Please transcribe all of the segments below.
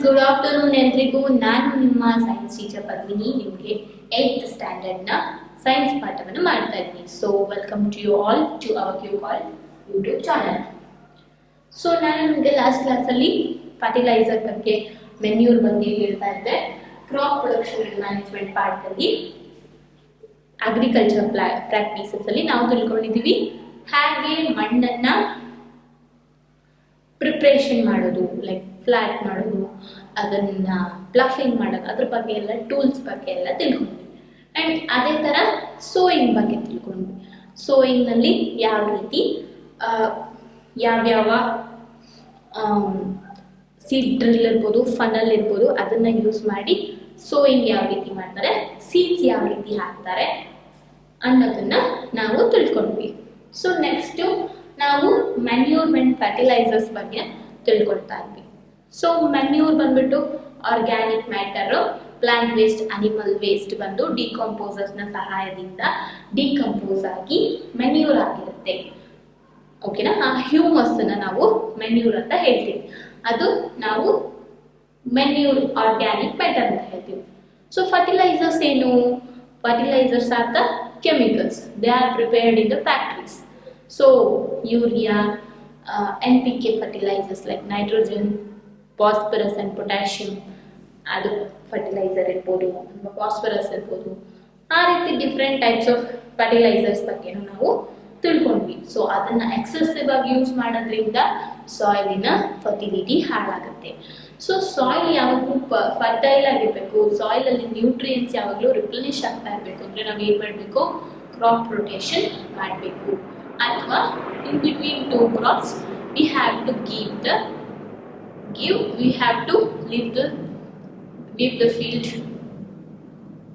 Good afternoon ಎಲ್ರಿಗೂ. ನಾನು ನಿಮ್ಮ ಸೈನ್ಸ್ ಟೀಚರ್ ಪದ್ಮಿನಿ. ನಿಮಗೆ 8th ಸ್ಟ್ಯಾಂಡರ್ಡ್ನ ಸೈನ್ಸ್ ಪಾಠವನ್ನು ಮಾಡ್ತಾ ಇದ್ದೀನಿ. So welcome to you all to our Q call YouTube channel. So ನಾನು ನಿಮಗೆ ಲಾಸ್ಟ್ ಕ್ಲಾಸಲ್ಲಿ ಫರ್ಟಿಲೈಸರ್ ಬಗ್ಗೆ, ಮೆನ್ಯೂರ್ ಬಗ್ಗೆ ಹೇಳ್ತಾ ಇದ್ದೆ. ಕ್ರಾಪ್ ಪ್ರೊಡಕ್ಷನ್ ಅಂಡ್ ಮ್ಯಾನೇಜ್ಮೆಂಟ್ ಪಾರ್ಟಲ್ಲಿ ಅಗ್ರಿಕಲ್ಚರ್ ಪ್ರಾಕ್ಟೀಸಸ್ ಅಲ್ಲಿ ನಾವು ತಿಳ್ಕೊಂಡಿದ್ದೀವಿ ಹೇಗೆ ಮಣ್ಣನ್ನು ಪ್ರಿಪ್ರೇಷನ್ ಮಾಡೋದು, ಲೈಕ್ ಫ್ಲಾಟ್ ಮಾಡೋದು, ಅದನ್ನು ಪ್ಲಫಿಂಗ್ ಮಾಡೋದು, ಅದ್ರ ಬಗ್ಗೆ ಎಲ್ಲ ಟೂಲ್ಸ್ ಬಗ್ಗೆ ಎಲ್ಲ ತಿಳ್ಕೊಂಡ್ವಿ. ಆ್ಯಂಡ್ ಅದೇ ಥರ ಸೋಯಿಂಗ್ ಬಗ್ಗೆ ತಿಳ್ಕೊಂಡ್ವಿ. ಸೋಯಿಂಗ್ನಲ್ಲಿ ಯಾವ ರೀತಿ ಯಾವ್ಯಾವ ಸೀಡ್ ಡ್ರಿಲ್ ಇರ್ಬೋದು, ಫನಲ್ ಇರ್ಬೋದು, ಅದನ್ನು ಯೂಸ್ ಮಾಡಿ ಸೋಯಿಂಗ್ ಯಾವ ರೀತಿ ಮಾಡ್ತಾರೆ, ಸೀಡ್ಸ್ ಯಾವ ರೀತಿ ಹಾಕ್ತಾರೆ ಅನ್ನೋದನ್ನ ನಾವು ತಿಳ್ಕೊಂಡ್ವಿ. ಸೊ ನೆಕ್ಸ್ಟು ನಾವು ಮ್ಯಾನ್ಯೂರ್ಮೆಂಟ್ ಫರ್ಟಿಲೈಸರ್ಸ್ ಬಗ್ಗೆ ತಿಳ್ಕೊಳ್ತಾ ಇದ್ವಿ. ಸೊ ಮ್ಯಾನ್ಯೂರ್ ಬಂದ್ಬಿಟ್ಟು organic matter, plant waste, animal waste ಬಂದು ಡಿಕಂಪೋಸರ್ಸ್ನ ಸಹಾಯದಿಂದ ಡಿಕಂಪೋಸ್ ಆಗಿ ಮೆನ್ಯೂರ್ ಆಗಿರುತ್ತೆ. ಓಕೆನಾ? ಆ ಹ್ಯೂಮಸ್ಸನ್ನು ನಾವು ಮೆನ್ಯೂರ್ ಅಂತ ಹೇಳ್ತೀವಿ. ಅದು ನಾವು ಮೆನ್ಯೂರ್ ಆರ್ಗ್ಯಾನಿಕ್ ಮ್ಯಾಟರ್ ಅಂತ ಹೇಳ್ತೀವಿ. ಸೊ ಫರ್ಟಿಲೈಸರ್ಸ್ ಏನು? Fertilisers are the chemicals. They are prepared in the factories. So urea, NPK fertilizers like nitrogen, phosphorus and potassium, ಅದು ಫರ್ಟಿಲೈಸರ್ ಇರ್ಬೋದು, ಫಾಸ್ಫರಸ್ ಇರ್ಬೋದು, ಆ ರೀತಿ ಡಿಫ್ರೆಂಟ್ ಟೈಪ್ಸ್ ಆಫ್ ಫರ್ಟಿಲೈಸರ್ಸ್ ಬಗ್ಗೆ ನಾವು ತಿಳ್ಕೊಂಡ್ವಿ. ಸೊ ಅದನ್ನು ಎಕ್ಸೆಸಿವ್ ಆಗಿ ಯೂಸ್ ಮಾಡೋದ್ರಿಂದ ಸಾಯಿಲಿನ ಫರ್ಟಿಲಿಟಿ ಹಾಳಾಗುತ್ತೆ. ಸೊ ಸಾಯಿಲ್ ಯಾವಾಗಲೂ ಫರ್ಟೈಲ್ ಆಗಿರಬೇಕು. ಸಾಯಿಲಲ್ಲಿ ನ್ಯೂಟ್ರಿಯೆಂಟ್ಸ್ ಯಾವಾಗಲೂ ರಿಪ್ಲೆನಿಶ್ ಆಗ್ತಾ ಇರಬೇಕು ಅಂದರೆ ನಾವು ಏನು ಮಾಡಬೇಕು? ಕ್ರಾಪ್ ರೊಟೇಷನ್ ಮಾಡಬೇಕು. ಅಥವಾ in between two crops we have to leave the field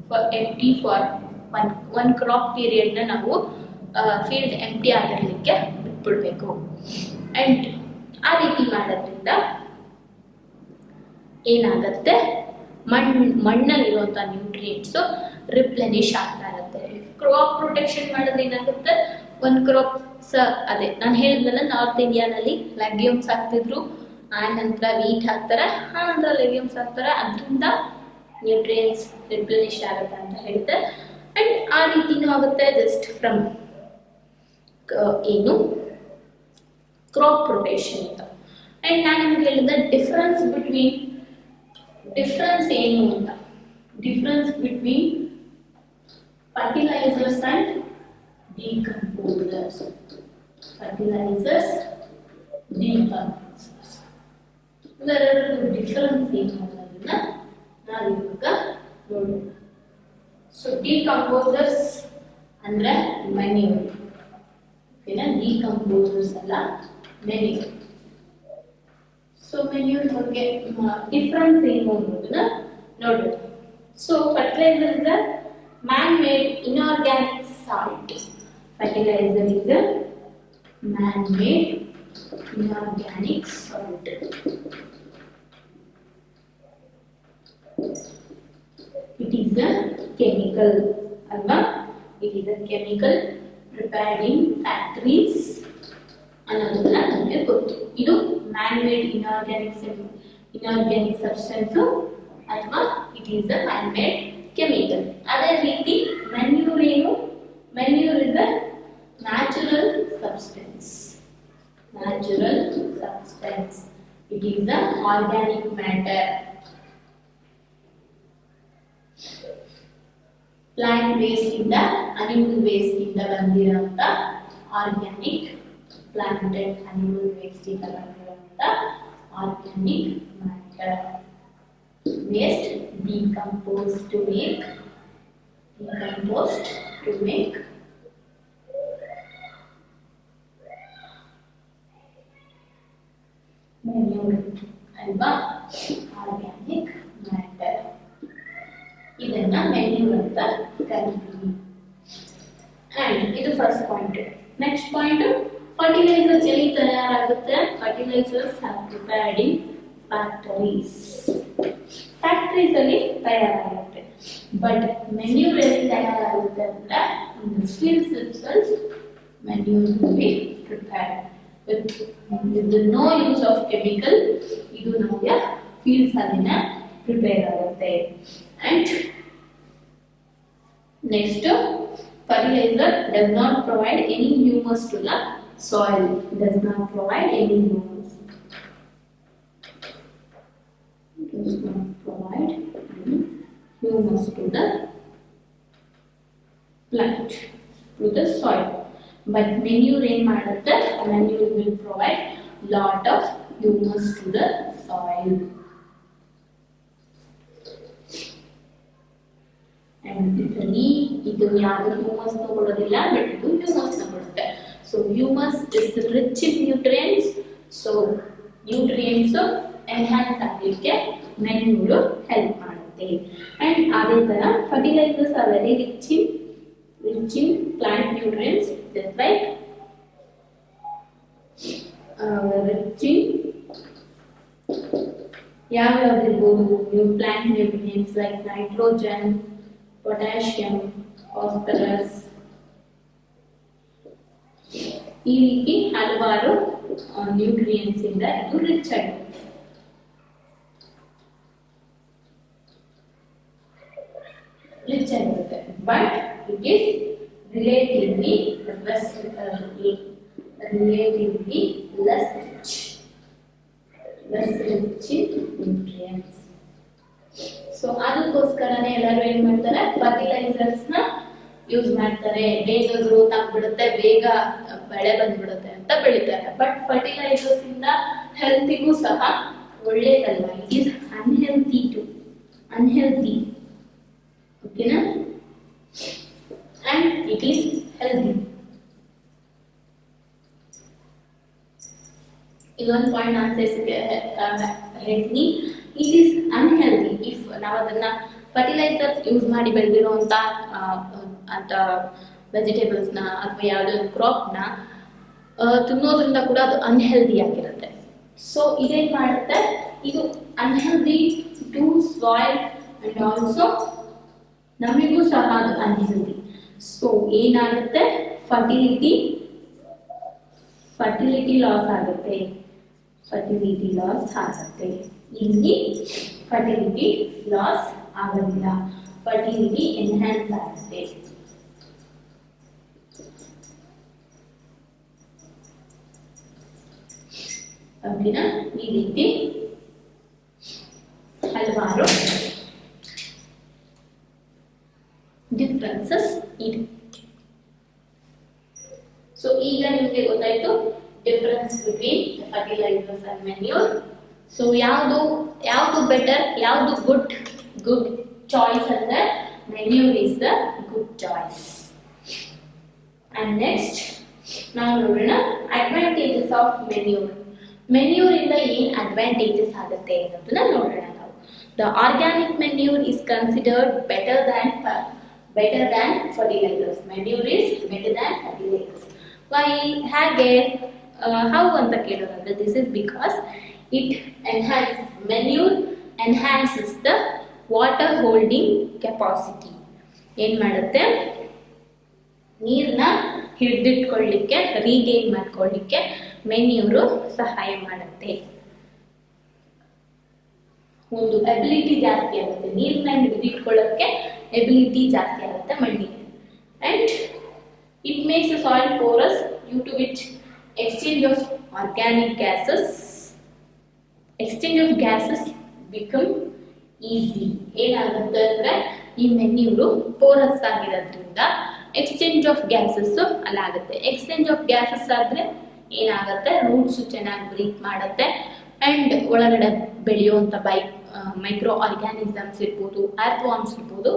for empty for one crop period. ನಾವು ಫೀಲ್ಡ್ ಎಂಪ್ಟಿ ಆಗಿರಲಿಕ್ಕೆ ಬಿಟ್ಬಿಡ್ಬೇಕು. ಆ್ಯಂಡ್ ಆ ರೀತಿ ಮಾಡೋದ್ರಿಂದ ಏನಾಗುತ್ತೆ? ಮಣ್ಣಲ್ಲಿರುವಂಥ ನ್ಯೂಟ್ರಿಯೆಂಟ್ಸು ರಿಪ್ಲೆನಿಶ್ ಆಗ್ತಾ ಇರುತ್ತೆ. ಕ್ರಾಪ್ ಪ್ರೊಟೆಕ್ಷನ್ ಮಾಡೋದು ಏನಾಗುತ್ತೆ? ಒಂದು ಕ್ರಾಪ್ಸ್ ಅದೇ ನಾನು ಹೇಳಿದ್ನಲ್ಲ, ನಾರ್ತ್ ಇಂಡಿಯಾನಲ್ಲಿ ಲೆಗ್ಯೂಮ್ಸ್ ಹಾಕ್ತಿದ್ರು, ಆ ನಂತರ ವೀಟ್ ಹಾಕ್ತಾರೆ, ಆ ನಂತರ ಲೆಗ್ಯೂಮ್ಸ್ ಹಾಕ್ತಾರೆ. ಅದರಿಂದ ನ್ಯೂಟ್ರಿಯೆಂಟ್ಸ್ ರಿಪ್ಲೆನಿಶ್ ಆಗುತ್ತೆ ಅಂತ ಹೇಳಿದೆ. ಆ್ಯಂಡ್ ಆ ರೀತಿನೂ ಆಗುತ್ತೆ ಜಸ್ಟ್ ಫ್ರಮ್ ಏನು ಕ್ರಾಪ್ ರೊಟೇಷನ್ ಅಂತ. ಆ್ಯಂಡ್ ನಾನು ನಿಮ್ಗೆ ಹೇಳಿದೆ ಡಿಫ್ರೆನ್ಸ್ ಏನು ಅಂತ. Difference between fertilizers and decomposers. Fertilizers, decomposers, ಇವೆರಡರ ಡಿಫ್ರೆನ್ಸ್ ಏನು ಅನ್ನೋದನ್ನ ನಾವು ಇವಾಗ ನೋಡೋಣ. ಸೊ ಡಿಕಂಪೋಸರ್ಸ್ ಅಂದರೆ ಮೆನ್ಯೂರ್. ಓಕೆನಾ? ಡಿಕಂಪೋಸರ್ಸ್ ಅಲ್ಲ, ಮೆನ್ಯೂರ್. ಸೊ ಮೆನ್ಯೂರ್ ಬಗ್ಗೆ ಡಿಫ್ರೆನ್ಸ್ ಏನು ಅನ್ನೋದನ್ನ ನೋಡೋಣ. So fertilizer is a man-made inorganic salt. Fertilizer is a man-made inorganic salt. It is a chemical, alva? It is a chemical prepared in factories. ಅನ್ನೋದನ್ನ ನಮಗೆ ಗೊತ್ತು. ಇದು man-made inorganic substance ಅಥವಾ it is a man-made chemical. ಅದೇ ರೀತಿ manure ಏನು? Manure is a natural substance. It is a organic matter. Plant waste ಇಂದ, animal waste ಇಂದ ಬಂದಿರುವಂತ organic, plant and animal waste ಇಂದ ಬಂದಿರುವಂತ organic matter. Waste decomposed to make manure alva, organic matter. ಇದನ್ನ manure ಅಂತ ಕರೀತೀವಿ. And ಇದು first point. Next point, fertilizers ಎಲ್ಲಿ ತಯಾರಾಗುತ್ತೆ? Fertilizers are prepared in factories ಅಲ್ಲಿ ತಯಾರಾಗುತ್ತೆ. ಬಟ್ ಮೆನ್ಯೂರ್ ಎಲ್ಲಿ ತಯಾರಾಗುತ್ತೆ ಅಂದ್ರೆ in the fields itself manure will be prepared with no use of chemical. ಇದು ನಮಗೆ ಫೀಲ್ಡ್ಸ್ ಅಲ್ಲಿನ ಪ್ರಿಪೇರ್ ಆಗುತ್ತೆ. And next, fertilizer does not provide any humus to the soil. Does not provide any humus. Does not provide any humus to the plant, to the soil. But manure ಏನ್ ಮಾಡುತ್ತೆ? Manure will provide lot of humus to the soil. And ಇದರಲ್ಲಿ ಇದು ಯಾವ humus ಕೊಡೋದಿಲ್ಲ, but ಇದು humus ಕೊಡುತ್ತೆ. So humus is rich in nutrients. So nutrients enhance ಆಗಲಿಕ್ಕೆ manure help ಮಾಡುತ್ತೆ. And ಅದೇ ತರ fertilizers are very rich in plant nutrients, just like rich in ಯಾವ್ಯಾವ್ದಿರ್ಬೋದು plant nutrients like nitrogen, potassium, phosphorus. ಈ ರೀತಿ ಹಲವಾರು nutrients ಇಂದ ಇದು ರಿಚ್ ಆಗಿದೆ. But it is relatively less rich in nutrients. So ಅದಕ್ಕೋಸ್ಕರನೇ ಎಲ್ಲರೂ ಏನ್ ಮಾಡ್ತಾರೆ, ಫರ್ಟಿಲೈಸರ್ಸ್ ನ ಯೂಸ್ ಮಾಡ್ತಾರೆ. ಬೇಗ ಗ್ರೋತ್ ಆಗ್ಬಿಡುತ್ತೆ, ಬೇಗ ಬೆಳೆ ಬಂದ್ಬಿಡುತ್ತೆ ಅಂತ ಬೆಳಿತಾರೆ. ಬಟ್ ಫರ್ಟಿಲೈಸರ್ಸ್ ಇಂದ ಹೆಲ್ತಿಗೂ ಸಹ ಒಳ್ಳೇದಲ್ವಾ, ಇಟ್ ಈಸ್ ಅನ್ಹೆಲ್ತಿ. ಓಕೆನಾ? And it is healthy. ಇದೊಂದು ಪಾಯಿಂಟ್ ನಾನು ಹೇಳ್ತೀನಿ, ಇಟ್ ಈಸ್ ಅನ್ಹೆಲ್ತಿ ಇಫ್ ನಾವು ಅದನ್ನ ಫರ್ಟಿಲೈಸರ್ ಯೂಸ್ ಮಾಡಿ ಬೆಳೆದಿರುವಂತ ಅಂತ ವೆಜಿಟೇಬಲ್ಸ್ ನ ಅಥವಾ ಯಾವುದೋ ಕ್ರಾಪ್ ನ ತಿನ್ನೋದ್ರಿಂದ ಕೂಡ ಅದು ಅನ್ಹೆಲ್ದಿ ಆಗಿರುತ್ತೆ. ಸೊ ಇದೇನ್ ಮಾಡುತ್ತೆ, ಇದು unhealthy to soil and also ನಮಗೂ ಸಹ ಅದು ಅನ್ಹೆಲ್ದಿ. ಸೊ ಏನಾಗುತ್ತೆ, ಫರ್ಟಿಲಿಟಿ ಲಾಸ್ ಆಗುತ್ತೆ. ಇಲ್ಲಿ ಫರ್ಟಿಲಿಟಿ ಲಾಸ್ ಆಗೋದಿಲ್ಲ, ಫರ್ಟಿಲಿಟಿ ಎನ್ಹ್ಯಾನ್ಸ್ ಆಗುತ್ತೆ. ಓಕೆನಾ? ಈ ರೀತಿ ಹಲವಾರು ಡಿಫ್ರೆನ್ಸಸ್ ಇದೆ. ಸೊ ಈಗ ನಿಮಗೆ ಗೊತ್ತಾಯ್ತು difference between fertilisers and manure. So ಯಾವುದು ಬೆಟರ್, ಯಾವುದು ಗುಡ್ ಚಾಯ್ಸ್ ಅಂದ್ರೆ manure is the good choice. And next ನಾವು ನೋಡೋಣ ಅಡ್ವಾಂಟೇಜಸ್ ಆಫ್ ಮ್ಯಾನ್ಯೂರ್. ಮ್ಯಾನ್ಯೂರ್ ಇಂದ ಏನ್ ಅಡ್ವಾಂಟೇಜಸ್ ಆಗುತ್ತೆ ಅನ್ನೋದನ್ನ ನೋಡೋಣ ನಾವು. The organic manure is considered better than fertilizers. Manure is better than fertilizers. Why? ಹಾಗೆ how ಅಂತ ಕೇಳೋದಾದ್ರೆ, this is because it enhances the water holding capacity. ಏನ್ ಮಾಡುತ್ತೆ, ನೀರನ್ನ ಹಿಡಿದಿಟ್ಕೊಳ್ಳಿಕ್ಕೆ, ರೀಗೇನ್ ಮಾಡ್ಕೊಳ್ಳಿಕ್ಕೆ ಮೆನ್ಯೂರು ಸಹಾಯ ಮಾಡುತ್ತೆ. ಒಂದು ಎಬಿಲಿಟಿ ಜಾಸ್ತಿ ಆಗುತ್ತೆ, ನೀರನ್ನ ಹಿಡಿದಿಟ್ಕೊಳ್ಳೋಕ್ಕೆ ಎಬಿಲಿಟಿ ಜಾಸ್ತಿ ಆಗುತ್ತೆ ಮಣ್ಣಿಗೆ. And it makes the soil porous due to which exchange of gases become easy. ಏನಾಗುತ್ತೆ ಅಂದ್ರೆ ಈ ಮೆನ್ಯೂರು ಪೋರಸ್ ಆಗಿರೋದ್ರಿಂದ ಎಕ್ಸ್ಚೇಂಜ್ ಆಫ್ ಗ್ಯಾಸಸ್ ಅಲ್ಲಾಗುತ್ತೆ. ಎಕ್ಸ್ಚೇಂಜ್ ಆಫ್ ಗ್ಯಾಸಸ್ ಆದ್ರೆ ಏನಾಗುತ್ತೆ, ರೂಟ್ಸ್ ಚೆನ್ನಾಗಿ ಬ್ರೀತ್ ಮಾಡುತ್ತೆ. ಅಂಡ್ ಒಳಗಡೆ ಬೆಳೆಯುವಂತ ಮೈಕ್ರೋ ಆರ್ಗ್ಯಾನಿಸಮ್ಸ್ ಇರ್ಬೋದು, ಅರ್ಥವಾರ್ಮ್ಸ್ ಇರ್ಬೋದು,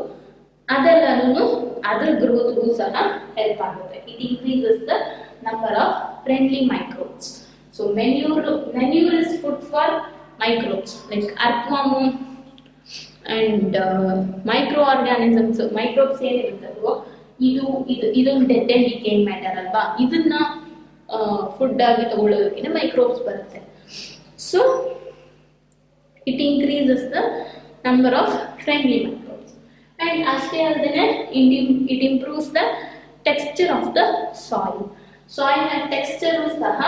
ಅದೆಲ್ಲನೂ ಅದರ ಗ್ರೋತ್ಗೂ ಸಹ ಹೆಲ್ಪ್ ಆಗುತ್ತೆ. It increases the number of friendly microbes. So manure is food for microbes like earthworm and micro organisms. Microbes ಏನಿರುತ್ತಲ್ವೋ ಇದೊಂದು ಡೆಡ್ ಅಂಡ್ ಡಿಕೇಯಿಂಗ್ ಮ್ಯಾಟರ್ ಅಲ್ವಾ, ಇದನ್ನ ಫುಡ್ ಆಗಿ ತಗೊಳ್ಳೋದಕ್ಕಿಂತ ಮೈಕ್ರೋಬ್ಸ್ ಬರುತ್ತೆ. So it increases the number of friendly microbes. And ಅಷ್ಟೇ ಅಲ್ಲದೆ it improves the texture of the soil. Soil ನ ಟೆಕ್ಸ್ಚರ್ ಸಹ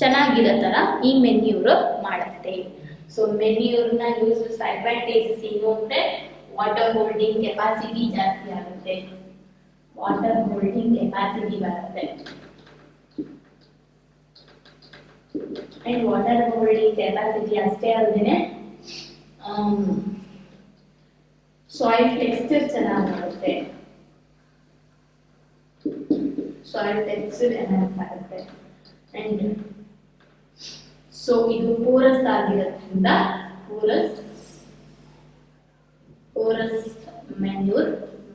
ಚೆನ್ನಾಗಿರೋ ತರ ಈ ಮೆನ್ಯೂರ್ ಮಾಡುತ್ತೆ. ಸೊ ಮೆನ್ಯೂರ್ನ ಯೂಸಸ್ ಅಡ್ವಾಂಟೇಜಸ್ ಏನು ಅಂದ್ರೆ ವಾಟರ್ ಹೋಲ್ಡಿಂಗ್ ಕೆಪಾಸಿಟಿ ಜಾಸ್ತಿ ಆಗುತ್ತೆ, ವಾಟರ್ ಹೋಲ್ಡಿಂಗ್ ಕೆಪಾಸಿಟಿ ಬರುತ್ತೆ. ಅಂಡ್ ವಾಟರ್ ಹೋಲ್ಡಿಂಗ್ ಕೆಪಾಸಿಟಿ ಅಷ್ಟೇ ಅಲ್ಲದೆ ಸಾಯಿಲ್ ಟೆಕ್ಸ್ಚರ್ ಚೆನ್ನಾಗಿ ಬರುತ್ತೆ, ಸಾಯಿಲ್ ಟೆಕ್ಸ್ಚರ್ ಎನ್ಹಾನ್ಸ್ ಆಗುತ್ತೆ. ಅಂಡ್ ಸೊ ಇದು ಪೋರಸ್ ಆಗಿರೋದ್ರಿಂದ Porus manure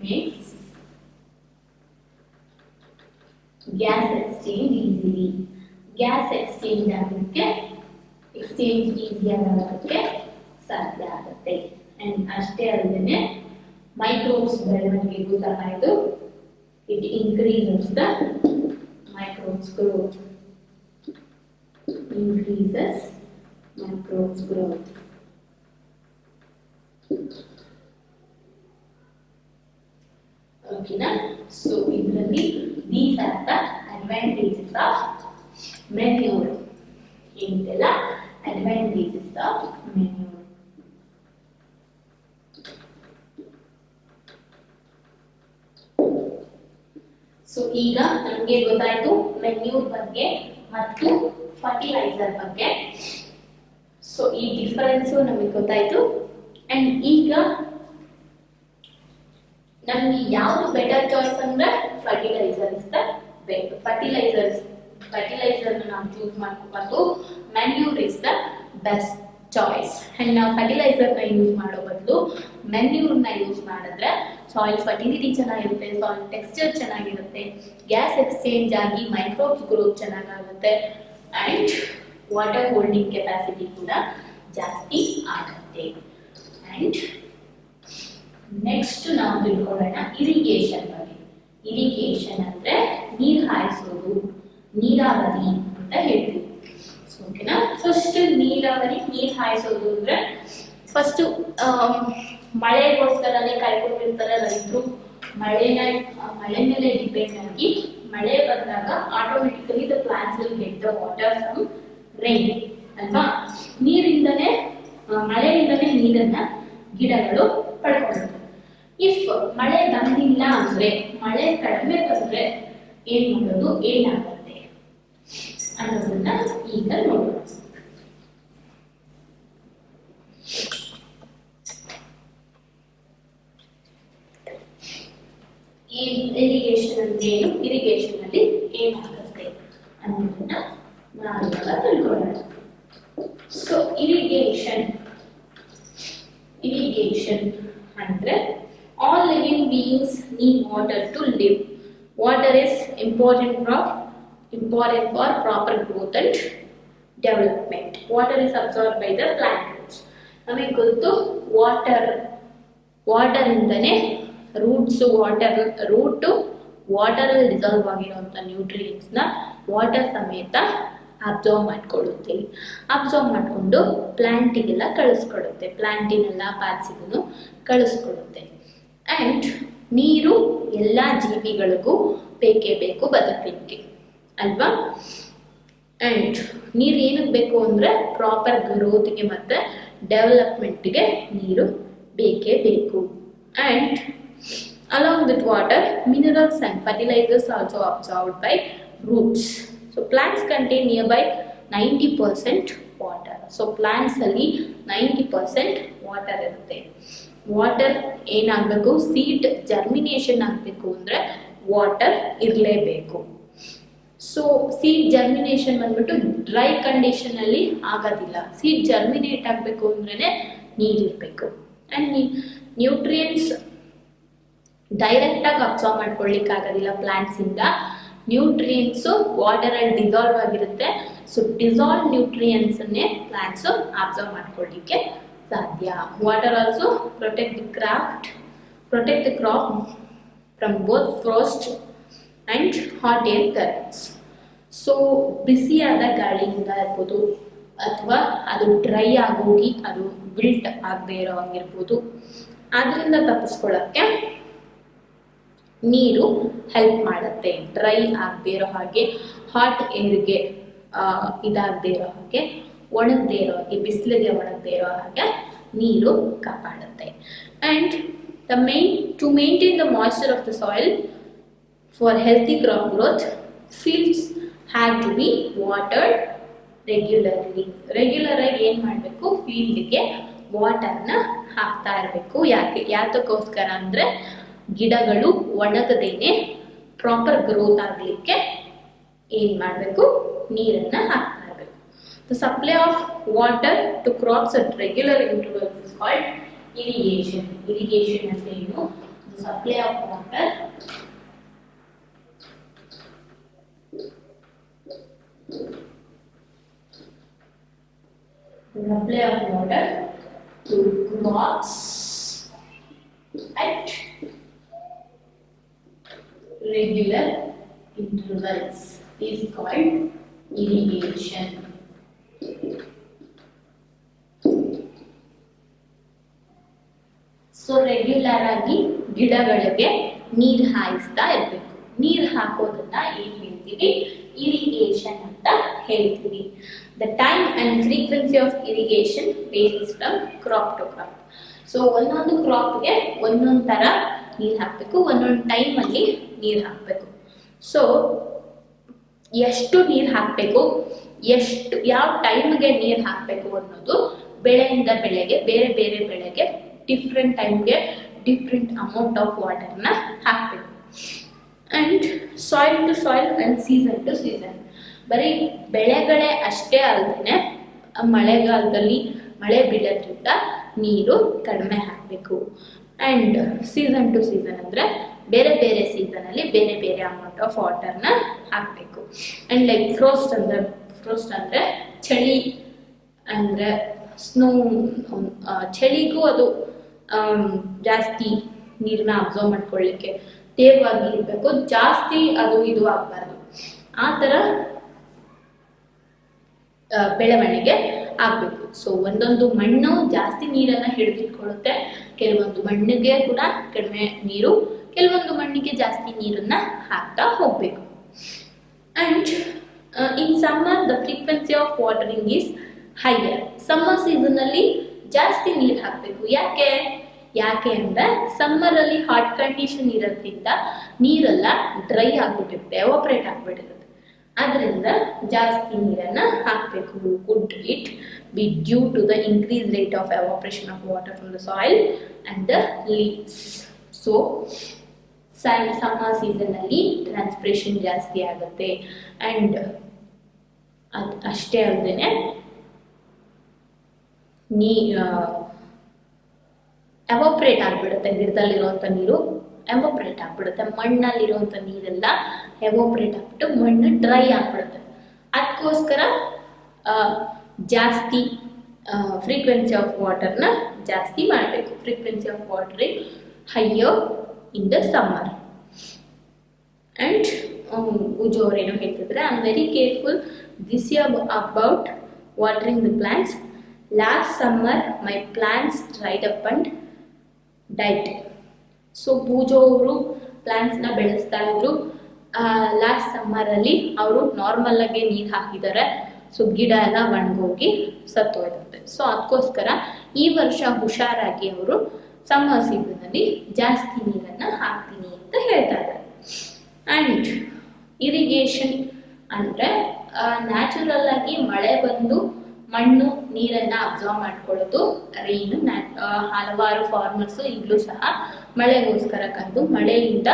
makes gas exchange easily, gas exchange ಆಗೋಕ್ಕೆ ಈಸಿಯಾಗಿ ಆಗೋಕ್ಕೆ ಸಾಧ್ಯ ಆಗುತ್ತೆ. ಅಂಡ್ ಅಷ್ಟೇ ಅಲ್ಲದೆ ಮೈಕ್ರೋಬ್ಸ್ ಬೆಳವಣಿಗೆಗೂ ಸಹ ಇದು it increases the microbes growth, increases microbes growth. Okay na? So idರಲ್ಲಿ these are the advantages of manure. ಏನಿದೆಲ್ಲ advantages of manure. ಸೊ ಈಗ ನಮಗೆ ಗೊತ್ತಾಯ್ತು ಮೆನ್ಯೂರ್ ಬಗ್ಗೆ ಮತ್ತು ಫರ್ಟಿಲೈಸರ್ ಬಗ್ಗೆ. ಸೊ ಈ ಡಿಫರೆನ್ಸ್ ನಮಗೆ ಗೊತ್ತಾಯ್ತು. ಅಂಡ್ ಈಗ ನಮ್ಗೆ ಯಾವ್ದು ಬೆಟರ್ ಚಾಯ್ಸ್ ಅಂದ್ರೆ ಫರ್ಟಿಲೈಸರ್ ಇಸ್ ದ ಫರ್ಟಿಲೈಸರ್ ನಾವು ಚೂಸ್ ಮಾಡ್ಕೋಬಾರ್ದು, manure is the best choice. And ನಾವು ಫರ್ಟಿಲೈಸರ್ ನ ಯೂಸ್ ಮಾಡೋ ಬದಲು ಮೆನ್ಯೂರ್ ನ ಯೂಸ್ ಮಾಡಿದ್ರೆ ಸಾಯಿಲ್ ಫರ್ಟಿಲಿಟಿ ಚೆನ್ನಾಗಿರುತ್ತೆ, ಸಾಯಿಲ್ ಟೆಕ್ಸ್ಚರ್ ಚೆನ್ನಾಗಿರುತ್ತೆ, ಗ್ಯಾಸ್ ಎಕ್ಸ್ಚೇಂಜ್ ಆಗಿ ಮೈಕ್ರೋಬ್ಸ್ ಗ್ರೋತ್ ಚೆನ್ನಾಗಾಗುತ್ತೆ ಅಂಡ್ ವಾಟರ್ ಹೋಲ್ಡಿಂಗ್ ಕೆಪಾಸಿಟಿ ಕೂಡ ಜಾಸ್ತಿ ಆಗುತ್ತೆ. ಅಂಡ್ ನೆಕ್ಸ್ಟ್ ನಾವು ತಿಳ್ಕೊಳ್ಳೋಣ ಇರಿಗೇಷನ್ ಬಗ್ಗೆ. ಇರಿಗೇಷನ್ ಅಂದ್ರೆ ನೀರು ಹಾಯಿಸೋದು, ನೀರಾವರಿ ಅಂತ ಹೇಳ್ತೀವಿ. ಓಕೆನಾ? ಫಸ್ಟ್ ನೀರಾವರಿ, ನೀರು ಹಾಯಿಸೋದು ಅಂದ್ರೆ ಫಸ್ಟ್ ಮಳೆಗೋಸ್ಕರನೇ ಕಾಯ್ಕೊಂಡಿರ್ತಾರೆ ರೈತರು. ಮಳೆ ಮೇಲೆ ಡಿಪೆಂಡ್ ಆಗಿ ಮಳೆ ಬಂದಾಗ automatically the plants will get the water from rain ಅಲ್ವಾ? ನೀರಿಂದನೇ ಮಳೆಯಿಂದನೇ ನೀರನ್ನ ಗಿಡಗಳು ಪಡ್ಕೊಳ್ಳುತ್ತೆ. ಇಫ್ ಮಳೆ ಬಂದಿಲ್ಲ ಅಂದ್ರೆ, ಮಳೆ ಕಡಿಮೆ ಬಂದ್ರೆ ಏನ್ ಮಾಡೋದು, ಏನಾಗುತ್ತೆ ಅನ್ನೋದನ್ನ ಈಗ ನೋಡೋಣ. ಇರಿಗೇಷನ್ ಅಂದ್ರೆ ಏನು, ಇರಿಗೇಷನ್ ಅಲ್ಲಿ ಏನಾಗುತ್ತೆ ಅನ್ನೋದನ್ನ ನಾವಿವಾಗ ತಿಳ್ಕೊಳ್ಳೋಣ. ಸೊ ಇರಿಗೇಷನ್ ಅಂದ್ರೆ all living beings need water to live. Water is important for proper growth and development. Water is absorbed by the plant roots. ನಮಗೆ ಗೊತ್ತು ವಾಟರ್ ಇಂದನೇ ರೂಟ್ ವಾಟರ್ ಅಲ್ಲಿ ಡಿಸಾಲ್ವ್ ಆಗಿರುವಂತ ನ್ಯೂಟ್ರಿಯೆಂಟ್ಸ್ ನ ವಾಟರ್ ಸಮೇತ ಅಬ್ಸರ್ವ್ ಮಾಡಿಕೊಂಡು ಪ್ಲಾಂಟಿಗೆಲ್ಲ ಕಳಿಸ್ಕೊಡುತ್ತೆ, ಪ್ಲಾಂಟಿನೆಲ್ಲ ಪಾರ್ಟ್ಸಿಗೂ ಕಳಿಸ್ಕೊಡುತ್ತೆ. And ನೀರು ಎಲ್ಲ ಜೀವಿಗಳಿಗೂ ಬೇಕೇ ಬೇಕು ಬದುಕಲಿಕ್ಕೆ ಅಲ್ವಾ? ಅಂಡ್ ನೀರು ಏನಕ್ಕೆ ಬೇಕು ಅಂದ್ರೆ ಪ್ರಾಪರ್ ಗ್ರೋತ್ಗೆ ಮತ್ತೆ ಡೆವಲಪ್ಮೆಂಟ್ಗೆ ನೀರು ಬೇಕೇ ಬೇಕು. And along with water, minerals and fertilizers also absorbed by roots. So plants contain nearby 90% water. So plants ಅಲ್ಲಿ 90% water ಇರುತ್ತೆ. ವಾಟರ್ ಏನಾಗಬೇಕು, ಸೀಡ್ ಜರ್ಮಿನೇಷನ್ ಆಗಬೇಕು ಅಂದ್ರೆ ವಾಟರ್ ಇರಲೇಬೇಕು. ಸೊ ಸೀಡ್ ಜರ್ಮಿನೇಷನ್ ಬಂದ್ಬಿಟ್ಟು ಡ್ರೈ ಕಂಡೀಷನ್ ಅಲ್ಲಿ ಆಗೋದಿಲ್ಲ. ಸೀಡ್ ಜರ್ಮಿನೇಟ್ ಆಗಬೇಕು ಅಂದ್ರೆ ನೀರಿರಬೇಕು. ಅಂಡ್ ನ್ಯೂಟ್ರಿಯೆಂಟ್ಸ್ ಡೈರೆಕ್ಟ್ ಆಗಿ ಅಬ್ಸಾರ್ವ್ ಮಾಡ್ಕೊಳ್ಳಿಕ್ಕೆ ಆಗೋದಿಲ್ಲ ಪ್ಲಾಂಟ್ಸ್ ಇಂದ. ನ್ಯೂಟ್ರಿಯೆಂಟ್ಸ್ ವಾಟರ್ ಅಲ್ಲಿ ಡಿಸಾಲ್ವ್ ಆಗಿರುತ್ತೆ. ಸೊ ಡಿಸಾಲ್ವ್ ನ್ಯೂಟ್ರಿಯೆಂಟ್ಸ್ ಅನ್ನೇ ಪ್ಲಾಂಟ್ಸ್ ಅಬ್ಸಾರ್ವ್ ಮಾಡ್ಕೊಳ್ಳಿಕ್ಕೆ ಸಾಧ್ಯ. Water also protect the crop from both frost and hot air currents. So ಬಿಸಿಯಾದ ಗಾಳಿಯಿಂದ ಇರ್ಬೋದು ಅಥವಾ ಅದು ಡ್ರೈ ಆಗೋಗಿ ಅದು ವಿಲ್ಟ್ ಆಗದೆ ಇರೋ ಆಗಿರ್ಬೋದು, ಅದರಿಂದ ತಪ್ಪಿಸ್ಕೊಳ್ಳೋಕ್ಕೆ ನೀರು ಹೆಲ್ಪ್ ಮಾಡುತ್ತೆ. ಡ್ರೈ ಆಗದೆ ಇರೋ ಹಾಗೆ, ಹಾಟ್ ಏರ್ಗೆ ಇದಾಗದೆ ಇರೋ ಹಾಗೆ ಒಣಗದೇ ಇರೋ ಹಾಗೆ, ಬಿಸಿಲಿಗೆ ಒಣಗದೇ ಇರೋ ಹಾಗೆ ನೀರು ಕಾಪಾಡುತ್ತೆ. And to maintain the moisture of the soil for healthy crop growth, fields have to be watered regularly. Regular ಆಗಿ ಏನು ಮಾಡಬೇಕು, ಫೀಲ್ಡ್ಗೆ ವಾಟರ್ನ ಹಾಕ್ತಾ ಇರಬೇಕು. ಯಾತಕ್ಕೋಸ್ಕರ ಅಂದರೆ ಗಿಡಗಳು ಒಣಗದೇನೆ ಪ್ರಾಪರ್ ಗ್ರೋತ್ ಆಗಲಿಕ್ಕೆ ಏನು ಮಾಡಬೇಕು, ನೀರನ್ನು ಹಾಕ್ತಾ ಇರಬೇಕು. The supply of water to crops at regular intervals is called irrigation. Irrigation as you know, the supply of water to crops at regular intervals is called irrigation. So regular ಆಗಿ ಗಿಡಗಳಿಗೆ ನೀರು ಹಾಯಿಸ್ತಾ ಇರಬೇಕು. ನೀರು ಹಾಕೋದನ್ನ ಏನು ಹೇಳ್ತೀವಿ, ಇರಿಗೇಷನ್ ಅಂತ ಹೇಳ್ತೀವಿ. The time and frequency of irrigation varies from crop to crop. So ಒಂದೊಂದು ಕ್ರಾಪ್ಗೆ ಒಂದೊಂದು ಥರ ನೀರು ಹಾಕಬೇಕು, ಒಂದೊಂದು ಟೈಮಲ್ಲಿ ನೀರು ಹಾಕಬೇಕು. ಸೊ ಎಷ್ಟು ನೀರು ಹಾಕಬೇಕು, ಯಾವ ಟೈಮ್ಗೆ ನೀರು ಹಾಕಬೇಕು ಅನ್ನೋದು ಬೆಳೆಯಿಂದ ಬೆಳೆಗೆ, ಬೇರೆ ಬೇರೆ ಬೆಳೆಗೆ ಡಿಫ್ರೆಂಟ್ ಟೈಮ್ಗೆ ಡಿಫ್ರೆಂಟ್ ಅಮೌಂಟ್ ಆಫ್ ವಾಟರ್ನ ಹಾಕಬೇಕು. And soil to soil and season to season. ಬರೀ ಬೆಳೆಗಳೇ ಅಷ್ಟೇ ಅಲ್ಲದೆ ಮಳೆಗಾಲದಲ್ಲಿ ಮಳೆ ಬೀಳೋದ್ರಿಂದ ನೀರು ಕಡಿಮೆ ಹಾಕಬೇಕು. ಆ್ಯಂಡ್ ಸೀಸನ್ ಟು ಸೀಸನ್ ಅಂದರೆ ಬೇರೆ ಬೇರೆ ಸೀಸನಲ್ಲಿ ಬೇರೆ ಬೇರೆ ಅಮೌಂಟ್ ಆಫ್ ವಾಟರ್ನ ಹಾಕಬೇಕು. ಆ್ಯಂಡ್ ಲೈಕ್ ಫ್ರೋಸ್ಟ್ ಅಂದರೆ ಚಳಿ, ಅಂದರೆ ಸ್ನೋ, ಚಳಿಗೂ ಅದು ಜಾಸ್ತಿ ನೀರನ್ನ ಅಬ್ಸರ್ವ್ ಮಾಡ್ಕೊಳ್ಳಿಕ್ಕೆ ತೇವವಾಗಿ ಇರಬೇಕು, ಜಾಸ್ತಿ ಅದು ಇದು ಆಗಬಾರ್ದು. ಆ ಥರ ಬೆಳವಣಿಗೆ ಆಗಬೇಕು. ಸೊ ಒಂದೊಂದು ಮಣ್ಣು ಜಾಸ್ತಿ ನೀರನ್ನು ಹಿಡಿದಿಟ್ಕೊಳ್ಳುತ್ತೆ, ಕೆಲವೊಂದು ಮಣ್ಣಿಗೆ ಕೂಡ ಕಡಿಮೆ ನೀರು, ಕೆಲವೊಂದು ಮಣ್ಣಿಗೆ ಜಾಸ್ತಿ ನೀರನ್ನು ಹಾಕ್ತಾ ಹೋಗಬೇಕು. And in summer the frequency of watering is higher. Summer ಸೀಸನ್ನಲ್ಲಿ ಜಾಸ್ತಿ ನೀರು ಹಾಕಬೇಕು. ಯಾಕೆ ಅಂದರೆ ಸಮ್ಮರಲ್ಲಿ ಹಾಟ್ ಕಂಡೀಷನ್ ಇರೋದ್ರಿಂದ ನೀರೆಲ್ಲ ಡ್ರೈ ಆಗಿಬಿಟ್ಟಿರುತ್ತೆ, ಎವಾಪ್ರೇಟ್ ಆಗಿಬಿಟ್ಟಿರುತ್ತೆ. ಅದರಿಂದ ಜಾಸ್ತಿ ನೀರನ್ನು ಹಾಕಬೇಕು. Could it be due to the increase rate of evaporation of water from the soil and the leaves. So summer ಸೀಸನ್ನಲ್ಲಿ ಟ್ರಾನ್ಸ್ಪಿರೇಷನ್ ಜಾಸ್ತಿ ಆಗುತ್ತೆ. ಆ್ಯಂಡ್ ಅದು ಅಷ್ಟೇ ಅಲ್ಲದೆ ಎವಾಪ್ರೇಟ್ ಆಗಿಬಿಡುತ್ತೆ. ಗಿಡದಲ್ಲಿರುವಂಥ ನೀರು ಎವಾಪ್ರೇಟ್ ಆಗಿಬಿಡುತ್ತೆ, ಮಣ್ಣಲ್ಲಿರುವಂಥ ನೀರೆಲ್ಲ ಎವಾಪ್ರೇಟ್ ಆಗಿಬಿಟ್ಟು ಮಣ್ಣು ಡ್ರೈ ಆಗಿಬಿಡುತ್ತೆ. ಅದಕ್ಕೋಸ್ಕರ ಜಾಸ್ತಿ ಫ್ರೀಕ್ವೆನ್ಸಿ ಆಫ್ ವಾಟರ್ನ ಜಾಸ್ತಿ ಮಾಡಬೇಕು. Frequency of watering higher in the summer. And ಉಜು ಅವರೇನೋ ಹೇಳ್ತಿದ್ರೆ, I am very careful this year about watering the plants. Last summer my plants dried up and died. So ಪೂಜೋ ಅವರು ಪ್ಲಾಂಟ್ಸ್ನ ಬೆಳೆಸ್ತಾ ಇದ್ರು. ಲಾಸ್ಟ್ ಸಮ್ಮರಲ್ಲಿ ಅವರು ನಾರ್ಮಲ್ಲಾಗೆ ನೀರು ಹಾಕಿದ್ದಾರೆ. ಸೊ ಗಿಡ ಎಲ್ಲ ಒಣಗೋಗಿ ಸತ್ತೋಯ್ತಂತೆ. ಸೊ ಅದಕ್ಕೋಸ್ಕರ ಈ ವರ್ಷ ಹುಷಾರಾಗಿ ಅವರು ಸಮ್ಮರ್ ಸೀಸನಲ್ಲಿ ಜಾಸ್ತಿ ನೀರನ್ನು ಹಾಕ್ತೀನಿ ಅಂತ ಹೇಳ್ತಾ ಇದ್ದಾರೆ. ಆ್ಯಂಡ್ ಇರಿಗೇಷನ್ ಅಂದರೆ ನ್ಯಾಚುರಲ್ ಆಗಿ ಮಳೆ ಬಂದು ಮಣ್ಣು ನೀರನ್ನು ಅಬ್ಸರ್ವ್ ಮಾಡ್ಕೊಳ್ಳೋದು ರೈನು. ಹಲವಾರು ಫಾರ್ಮರ್ಸು ಈಗಲೂ ಸಹ ಮಳೆಗೋಸ್ಕರ ಕಾಯ್ದು ಮಳೆಯಿಂದ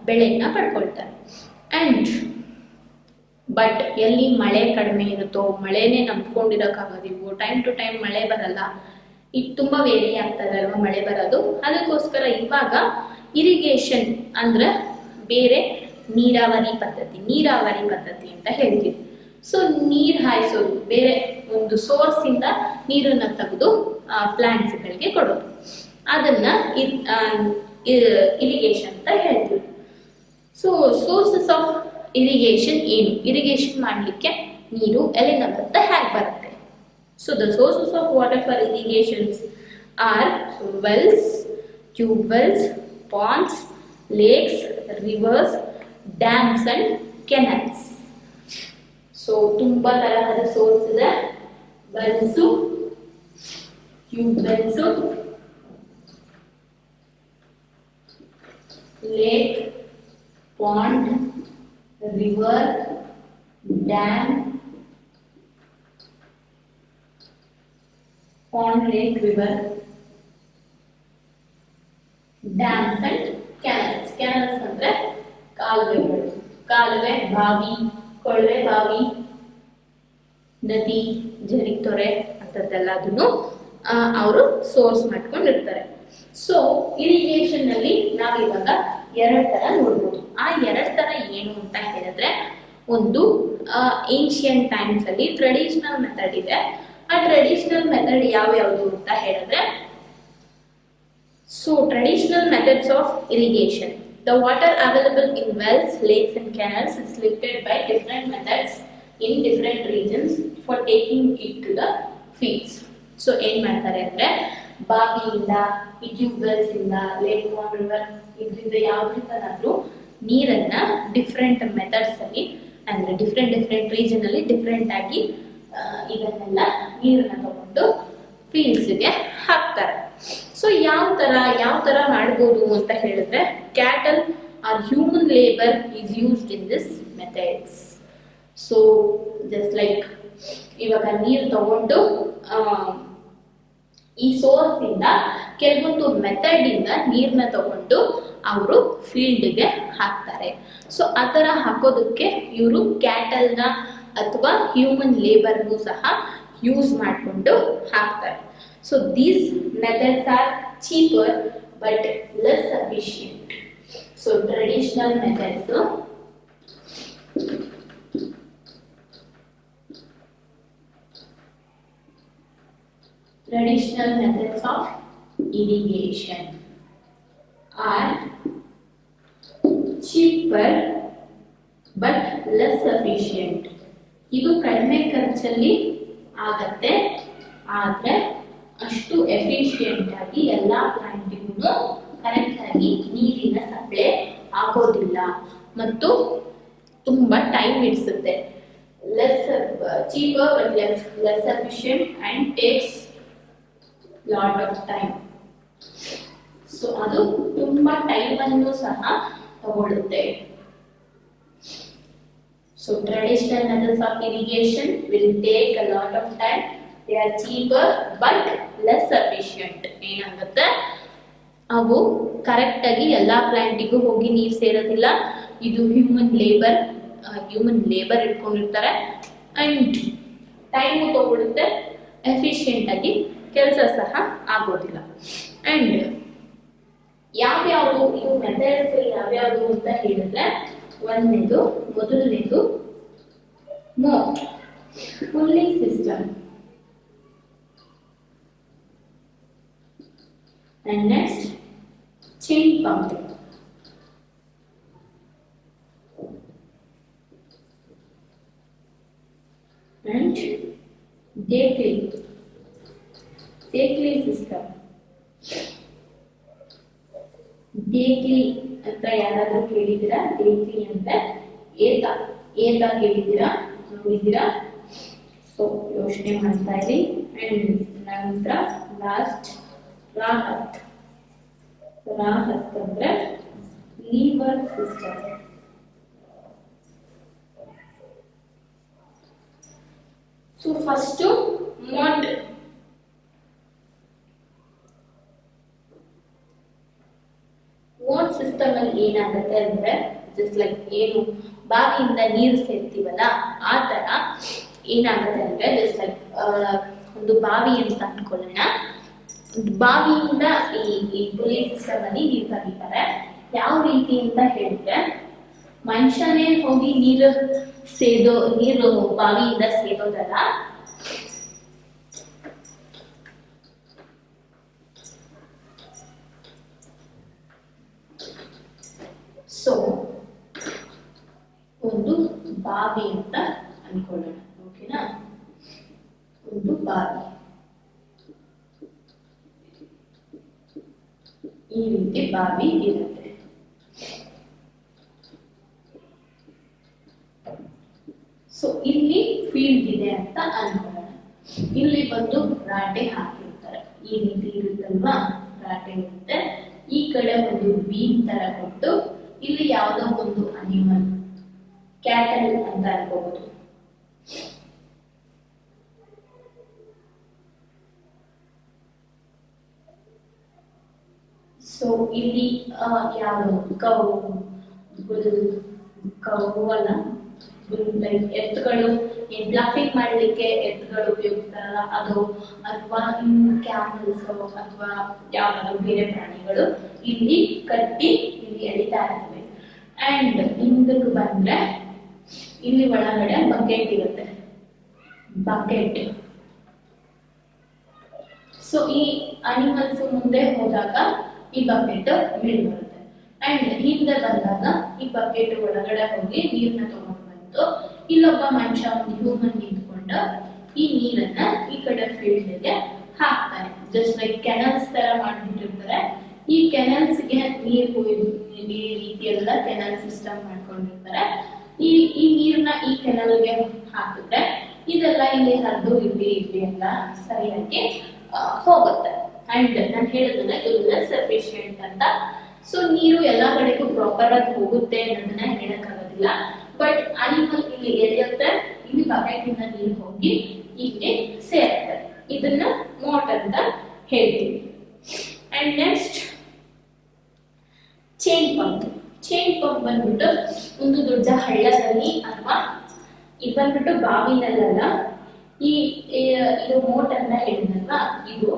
ಬೆಳೆಯನ್ನು ಪಡ್ಕೊಳ್ತಾರೆ. ಆ್ಯಂಡ್ ಬಟ್ ಎಲ್ಲಿ ಮಳೆ ಕಡಿಮೆ ಇರುತ್ತೋ, ಮಳೆನೇ ನಂಬ್ಕೊಂಡಿರೋಕ್ಕಾಗೋದಿವು, ಟೈಮ್ ಟು ಟೈಮ್ ಮಳೆ ಬರಲ್ಲ, ಈಗ ತುಂಬ ವೇರಿ ಆಗ್ತದೆ ಅಲ್ವಾ ಮಳೆ ಬರೋದು. ಅದಕ್ಕೋಸ್ಕರ ಇವಾಗ ಇರಿಗೇಷನ್ ಅಂದರೆ ಬೇರೆ ನೀರಾವರಿ ಪದ್ಧತಿ ಅಂತ ಹೇಳ್ತೀವಿ. ಸೊ ನೀರು ಹಾಯಿಸೋದು, ಬೇರೆ ಒಂದು ಸೋರ್ಸಿಂದ ನೀರನ್ನು ತೆಗೆದು ಪ್ಲಾಂಟ್ಸ್ಗಳಿಗೆ ಕೊಡೋದು, ಅದನ್ನು ಇರಿಗೇಷನ್ ಅಂತ ಹೇಳ್ತೀವಿ. ಸೊ ಸೋರ್ಸಸ್ ಆಫ್ ಇರಿಗೇಷನ್ ಏನು? ಇರಿಗೇಷನ್ ಮಾಡಲಿಕ್ಕೆ ನೀರು ಎಲ್ಲಿಂದ ಬರುತ್ತೆ, ಹೇಗೆ ಬರುತ್ತೆ? So the sources of water for irrigations are wells, tube wells, ponds, lakes, rivers, dams and canals. So ತುಂಬ ತರಹದ ಸೋರ್ಸ್ ಇದೆ. Wells, tube wells, lake, pond, river, dam, pond, lake, river, dams and canals. Canals ಅಂದ್ರೆ ಕಾಲುವೆಗಳು, ಕಾಲುವೆ, ಬಾವಿ, ಕೊಳವೆ ಬಾವಿ, ನದಿ, ಝರಿತೊರೆ ಅಂತದ್ದೆಲ್ಲದನ್ನು ಅವರು ಸೋರ್ಸ್ ಮಾಡ್ಕೊಂಡಿರ್ತಾರೆ. ಸೊ ಇರಿಗೇಷನ್ ಅಲ್ಲಿ ನಾವಿವಾಗ ಎರಡು ತರ ನೋಡ್ಬೋದು. ಆ ಎರಡು ತರ ಏನು ಅಂತ ಹೇಳಿದ್ರೆ, ಒಂದು ಏನ್ಷಿಯಂಟ್ ಟೈಮ್ಸ್ ಅಲ್ಲಿ ಟ್ರೆಡಿಷನಲ್ ಮೆಥಡ್ ಇದೆ. ಆ ಟ್ರೆಡಿಷನಲ್ ಮೆಥಡ್ ಯಾವ್ಯಾವುದು ಅಂತ ಹೇಳಿದ್ರೆ, so traditional methods of irrigation. The water available in wells, lakes and canals is lifted by different methods in different regions for taking it to the fields. So ಏನ್ ಮಾಡ್ತಾರೆ ಅಂದ್ರೆ, ಬಾವಿಯಿಂದ, ಈ ಟ್ಯೂಬ್ ವೆಲ್ಸ್ ಇಂದ, lake, pond, river, ಇದರಿಂದ ಯಾವ್ದ್ರಿಂದನಾದ್ರೂ ನೀರನ್ನ different methods ಅಲ್ಲಿ ಅಂದ್ರೆ ಡಿಫ್ರೆಂಟ್ ರೀಜನ್ ಅಲ್ಲಿ ಡಿಫ್ರೆಂಟ್ ಆಗಿ ಇದನ್ನೆಲ್ಲ ನೀರನ್ನ ತಗೊಂಡು ಫೀಲ್ಡ್ಸ್ಗೆ ಹಾಕ್ತಾರೆ. ಸೊ ಯಾವ ತರ ಮಾಡ್ಬೋದು ಅಂತ ಹೇಳಿದ್ರೆ, cattle or human labour is used in this methods. So just like ಇವಾಗ ನೀರು ತಗೊಂಡು ಈ ಸೋರ್ಸ್ ಇಂದ ಕೆಲವೊಂದು ಮೆಥಡ್ ಇಂದ ನೀರನ್ನ ತಗೊಂಡು ಅವರು ಫೀಲ್ಡ್ಗೆ ಹಾಕ್ತಾರೆ. ಸೊ ಆ ತರ ಹಾಕೋದಕ್ಕೆ ಇವರು ಕ್ಯಾಟಲ್ನ ಅಥವಾ ಹ್ಯೂಮನ್ ಲೇಬರ್ನು ಸಹ ಯೂಸ್ ಮಾಡಿಕೊಂಡು ಹಾಕ್ತಾರೆ. So these methods are cheaper but less efficient. So traditional methods, of irrigation are cheaper but less efficient. ಇದು ಕಡಿಮೆ ಖರ್ಚಲ್ಲಿ ಆಗತ್ತೆ, ಆದ್ರೆ ಅಷ್ಟು ಎಫಿಷಿಯೆಂಟ್ ಆಗಿ ಎಲ್ಲಾ ಪ್ಲಾಂಟಿಗೂ ಕರೆಕ್ಟ್ ಆಗಿ ನೀರಿನ ಸಪ್ಲೈ ಆಗೋದಿಲ್ಲ ಮತ್ತು ತುಂಬಾ ಟೈಮ್ ಹಿಡಿಸುತ್ತೆ. Cheaper but less efficient and takes lot of time. So ಅದು ತುಂಬಾ ಟೈಮ್ ಅನ್ನು ಸಹ ತಗೊಳ್ಳುತ್ತೆ. So traditional methods of irrigation will take a lot of time. They are cheaper but less efficient. ಏನಾಗುತ್ತೆ, ಅವು ಕರೆಕ್ಟ್ ಆಗಿ ಎಲ್ಲಾ ಪ್ಲಾಂಟಿಗೂ ಹೋಗಿ ನೀರು ಸೇರೋದಿಲ್ಲ. ಇದು ಹ್ಯೂಮನ್ ಲೇಬರ್ ಇಟ್ಕೊಂಡಿರ್ತಾರೆ ಅಂಡ್ ಟೈಮ್ ತಗೊಳುತ್ತೆ, ಎಫಿಷಿಯೆಂಟ್ ಆಗಿ ಕೆಲಸ ಸಹ ಆಗೋದಿಲ್ಲ. ಅಂಡ್ ಯಾವ್ಯಾವುದು ಇದು ಮೆಥಡ್ಸ್ ಯಾವ್ಯಾವುದು ಅಂತ ಹೇಳಿದ್ರೆ, ಮೊದಲನೇದು mot pulling system, and next chain pumping, and Dekli system. Dekli ಅಂತ ಯಾರಾದ್ರೂ ಕೇಳಿದ್ದೀರಾ? Dekli ಅಂದ್ರೆ ಏತ ಕೇಳಿದ್ದೀರಾ, ನೋಡಿದ್ದೀರಾ? ಸೊ ಯೋಚನೆ ಮಾಡ್ತಾ ಇರಿ. ಅಂಡ್ ನಂತರ ಲಾಸ್ಟ್ ರಾಹತ್ ಅಂದ್ರೆ lever system. So first mot system ಅಲ್ಲಿ ಏನಾಗುತ್ತೆ ಅಂದ್ರೆ, ಜಸ್ಟ್ ಲೈಕ್ ಏನು ಬಾವಿಯಿಂದ ನೀರು ಸೇರ್ತೀವಲ್ಲ ಆ ತರ ಏನಾಗುತ್ತೆ ಅಂದ್ರೆ, ಜಸ್ಟ್ ಲೈಕ್ ಒಂದು ಬಾವಿ ಅಂತ ಅನ್ಕೊಳ್ಳೋಣ. ಬಾವಿಯಿಂದ ಈ ಪುಲಿ ಸಿಸ್ಟಮ್ ಅಲ್ಲಿ ನೀರು ತೆಗಿತಾರೆ. ಯಾವ ರೀತಿ ಅಂತ ಹೇಳಿದ್ರೆ, ಮನುಷ್ಯನೇ ಹೋಗಿ ನೀರು ಬಾವಿಯಿಂದ ಸೇದೋದಲ್ಲ, ಸೊ ಒಂದು ಬಾವಿ ಅಂತ ಅನ್ಕೊಳ್ಳೋಣ, ಓಕೆನಾ? ಒಂದು ಬಾವಿ ಈ ರೀತಿ ಬಾವಿ ಇರುತ್ತೆ. ಸೊ ಇಲ್ಲಿ ಫೀಲ್ಡ್ ಇದೆ ಅಂತ ಅನ್ಕೊಳ್ಳೋಣ. ಇಲ್ಲಿ ಬಂದು ರಾಟೆ ಹಾಕಿರ್ತಾರೆ, ಈ ರೀತಿ ಇರುತ್ತಲ್ವಾ, ರಾಟೆ ಇರುತ್ತೆ. ಈ ಕಡೆ ಒಂದು ಬೀಮ್ ತರ ಕೊಟ್ಟು ಇಲ್ಲಿ ಯಾವುದೋ ಒಂದು ಅನಿಮಲ್, ಕ್ಯಾಟಲ್ ಅಂತ ಅನ್ಕೋಬಹುದು. ಸೊ ಇಲ್ಲಿ ಯಾವುದು ಕವು ಅಲ್ಲ, ಲೈಕ್ ಎತ್ತುಗಳು ಬ್ಲಾಫಿಂಗ್ ಮಾಡ್ಲಿಕ್ಕೆ ಎತ್ತುಗಳು ಉಪಯೋಗಿಸ್ತಾರಲ್ಲ ಅದು, ಅಥವಾ ಕ್ಯಾಮಲ್ಸ್ ಅಥವಾ ಯಾವ್ದಾದ್ರು ಬೇರೆ ಪ್ರಾಣಿಗಳು ಇಲ್ಲಿ ಕಟ್ಟಿ ಇಲ್ಲಿ ಎಳಿತಾ ಇರ್ತವೆ. ಅಂಡ್ ಹಿಂದಕ್ಕೆ ಬಂದ್ರೆ ಇಲ್ಲಿ ಒಳಗಡೆ ಬಕೆಟ್ ಇರುತ್ತೆ, ಬಕೆಟ್. ಸೊ ಈ ಅನಿಮಲ್ಸ್ ಮುಂದೆ ಹೋದಾಗ ಈ ಬಕೆಟ್ ಮೇಲೆ ಬರುತ್ತೆ. ಅಂಡ್ ಹಿಂದೆ ಬಂದಾಗ ಈ ಬಕೆಟ್ ಒಳಗಡೆ ಹೋಗಿ ನೀರನ್ನ ತಗೊಂಡು ಬಂದು ಇಲ್ಲೊಬ್ಬ ಮನುಷ್ಯ, ಒಂದು ಹ್ಯೂಮನ್ ನಿಂತ್ಕೊಂಡು ಈ ನೀರನ್ನ ಈ ಕಡೆ ಫೀಲ್ಡ್ಗೆ ಹಾಕ್ತಾನೆ. ಜಸ್ಟ್ ಲೈಕ್ ಕೆನಲ್ಸ್ ತರ ಮಾಡ್ಬಿಟ್ಟಿರ್ತಾರೆ. ಈ ಕೆನಲ್ಸ್ಗೆ ನೀರು ಈ ರೀತಿ ಎಲ್ಲ ಕೆನಲ್ ಸಿಸ್ಟಮ್ ಮಾಡ್ಕೊಂಡಿರ್ತಾರೆ. ಈ ನೀರ್ನ ಈ ಕೆನಲ್ಗೆ ಹಾಕಿದ್ರೆ ಇದೆಲ್ಲ ಇಲ್ಲಿ ಹರಿದು ಇಲ್ಲಿ ಎಲ್ಲ ಸರಿಯಾಗಿ ಹೋಗುತ್ತೆ. ಅಂಡ್ ನಾನು ಹೇಳಿದ್ರೆ ಇದು ಸಫಿಶಿಯಂಟ್ ಅಂತ. ಸೊ ನೀರು ಎಲ್ಲಾ ಕಡೆಗೂ ಪ್ರಾಪರ್ ಆಗಿ ಹೋಗುತ್ತೆ ಅನ್ನೋದನ್ನ ಹೇಳಕ್ಕಾಗೋದಿಲ್ಲ. ಬಟ್ ಅನಿಮಲ್ ಇಲ್ಲಿ ಎಳೆಯುತ್ತೆ, ಇಲ್ಲಿ ಬಕೆಟ್ ಇಂದ ನೀರು ಹೋಗಿ ಇಲ್ಲಿ ಸೇರುತ್ತೆ. ಇದನ್ನ ಮೋಟರ್ ಅಂತ ಹೇಳ್ತೀವಿ. And next chain pump. Chain pump ಬಂದ್ಬಿಟ್ಟು ಒಂದು ದೊಡ್ಡ ಹಳ್ಳದಲ್ಲಿ ಅಥವಾ ಇದು ಬಂದ್ಬಿಟ್ಟು ಬಾವಿನಲ್ಲ, ಇದು ಮೋಟರ್ ಅಂತ ಹೇಳಿದ್ನಲ್ವಾ, ಇದು